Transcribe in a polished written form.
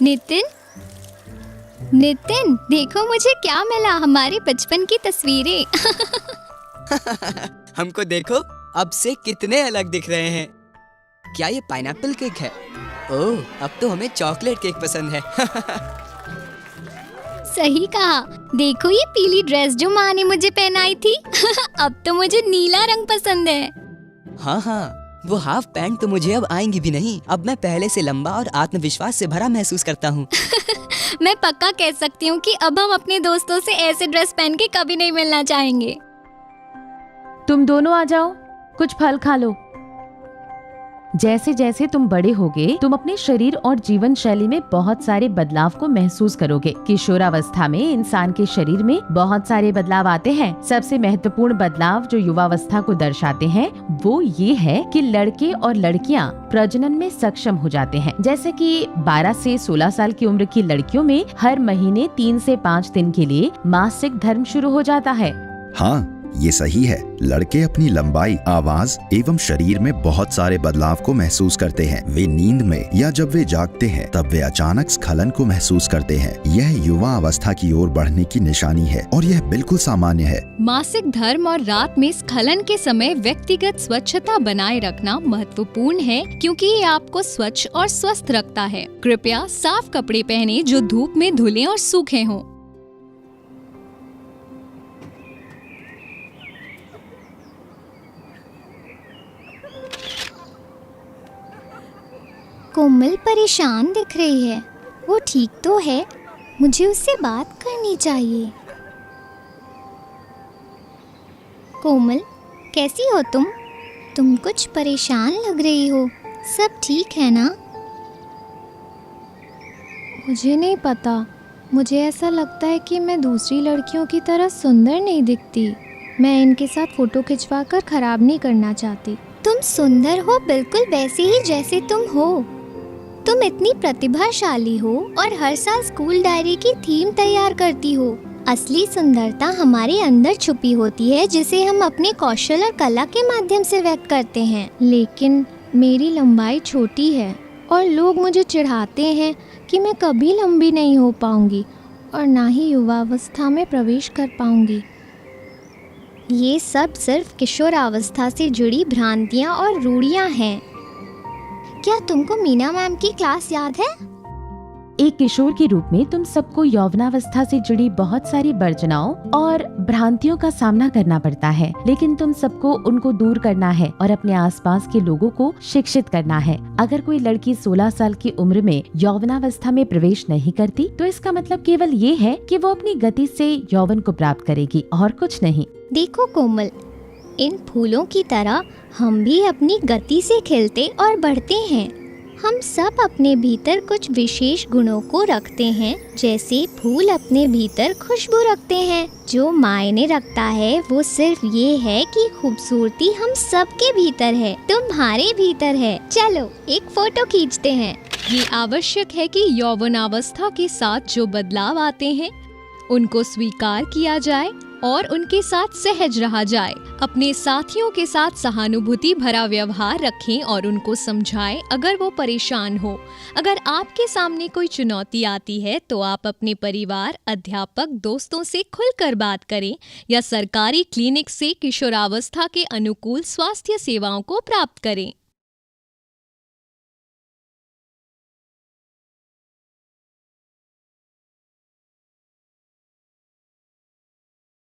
नितिन, नितिन, देखो मुझे क्या मिला, हमारे बचपन की तस्वीरें। हमको देखो, अब से कितने अलग दिख रहे हैं। क्या ये पाइनएप्पल केक है? ओह, अब तो हमें चॉकलेट केक पसंद है। सही कहा। देखो ये पीली ड्रेस जो माँ ने मुझे पहनाई थी। अब तो मुझे नीला रंग पसंद है। हाँ, वो हाफ पैंट तो मुझे अब आएंगी भी नहीं। अब मैं पहले से लंबा और आत्मविश्वास से भरा महसूस करता हूँ। मैं पक्का कह सकती हूँ कि अब हम अपने दोस्तों से ऐसे ड्रेस पहन के कभी नहीं मिलना चाहेंगे। तुम दोनों आ जाओ, कुछ फल खा लो। जैसे जैसे तुम बड़े होगे, तुम अपने शरीर और जीवन शैली में बहुत सारे बदलाव को महसूस करोगे। किशोरावस्था में इंसान के शरीर में बहुत सारे बदलाव आते हैं। सबसे महत्वपूर्ण बदलाव जो युवावस्था को दर्शाते हैं वो ये है कि लड़के और लड़कियां प्रजनन में सक्षम हो जाते हैं। जैसे कि 12 से 16 साल की उम्र की लड़कियों में हर महीने 3 से 5 दिन के लिए मासिक धर्म शुरू हो जाता है। हाँ, ये सही है। लड़के अपनी लंबाई, आवाज एवं शरीर में बहुत सारे बदलाव को महसूस करते हैं। वे नींद में या जब वे जागते हैं तब वे अचानक स्खलन को महसूस करते हैं। यह युवा अवस्था की ओर बढ़ने की निशानी है और यह बिल्कुल सामान्य है। मासिक धर्म और रात में स्खलन के समय व्यक्तिगत स्वच्छता बनाए रखना महत्वपूर्ण है, क्योंकि ये आपको स्वच्छ और स्वस्थ रखता है। कृपया साफ कपड़े पहने जो धूप में धुले और सूखे हों। कोमल परेशान दिख रही है। वो ठीक तो है, मुझे उससे बात करनी चाहिए। कोमल, कैसी हो तुम? तुम कुछ परेशान लग रही हो। सब ठीक है ना? मुझे नहीं पता, मुझे ऐसा लगता है कि मैं दूसरी लड़कियों की तरह सुंदर नहीं दिखती। मैं इनके साथ फोटो खिंचवा कर खराब नहीं करना चाहती। तुम सुंदर हो, बिल्कुल वैसे ही जैसे तुम हो। तुम इतनी प्रतिभाशाली हो और हर साल स्कूल डायरी की थीम तैयार करती हो। असली सुंदरता हमारे अंदर छुपी होती है, जिसे हम अपने कौशल और कला के माध्यम से व्यक्त करते हैं। लेकिन मेरी लंबाई छोटी है और लोग मुझे चिढ़ाते हैं कि मैं कभी लंबी नहीं हो पाऊंगी और ना ही युवावस्था में प्रवेश कर पाऊंगी। ये सब सिर्फ किशोरावस्था से जुड़ी भ्रांतियाँ और रूढ़ियाँ हैं। क्या तुमको मीना मैम की क्लास याद है? एक किशोर के रूप में तुम सबको यौवनावस्था से जुड़ी बहुत सारी वर्जनाओं और भ्रांतियों का सामना करना पड़ता है, लेकिन तुम सबको उनको दूर करना है और अपने आसपास के लोगों को शिक्षित करना है। अगर कोई लड़की 16 साल की उम्र में यौवनावस्था में प्रवेश नहीं करती तो इसका मतलब केवल ये है कि वो अपनी गति से यौवन को प्राप्त करेगी और कुछ नहीं। देखो कोमल, इन फूलों की तरह हम भी अपनी गति से खिलते और बढ़ते हैं। हम सब अपने भीतर कुछ विशेष गुणों को रखते हैं, जैसे फूल अपने भीतर खुशबू रखते हैं। जो मायने रखता है वो सिर्फ ये है कि खूबसूरती हम सबके भीतर है, तुम्हारे भीतर है। चलो एक फोटो खींचते हैं। ये आवश्यक है कि यौवनावस्था के साथ जो बदलाव आते हैं उनको स्वीकार किया जाए और उनके साथ सहज रहा जाए। अपने साथियों के साथ सहानुभूति भरा व्यवहार रखें और उनको समझाएं अगर वो परेशान हो। अगर आपके सामने कोई चुनौती आती है तो आप अपने परिवार, अध्यापक, दोस्तों से खुलकर बात करें या सरकारी क्लिनिक से किशोरावस्था के अनुकूल स्वास्थ्य सेवाओं को प्राप्त करें।